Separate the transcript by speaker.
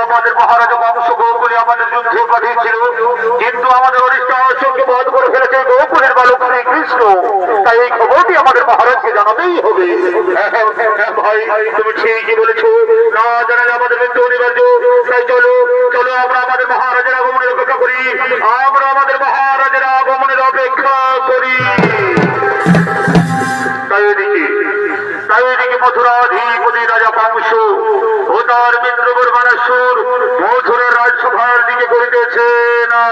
Speaker 1: আমাদের মহারাজা বংশ গৌকুলে আমাদের যুদ্ধে পাঠিয়েছিল, কিন্তু আমাদের অরিষ্ট অশোককে বধ করে ফেলেছে গৌকুলের বালক শ্রীকৃষ্ণ। তাই এই খবরটি আমাদের মহারাজকে জানাতেই হবে। ভাই তুমি ঠিকই বলেছো, না জানালে আমাদের মৃত্যু অনিবার্য। তাই চলো চলো আমরা আমাদের মহারাজের আগমনের অপেক্ষা করি, আমরা আমাদের মহারাজের আগমনের অপেক্ষা করি। তাই এদিকে মথুরাধিপতি রাজা কংস ও তার মিত্র বর্মানেশ্বর মথুরা রাজসভার দিকে করিতেছে না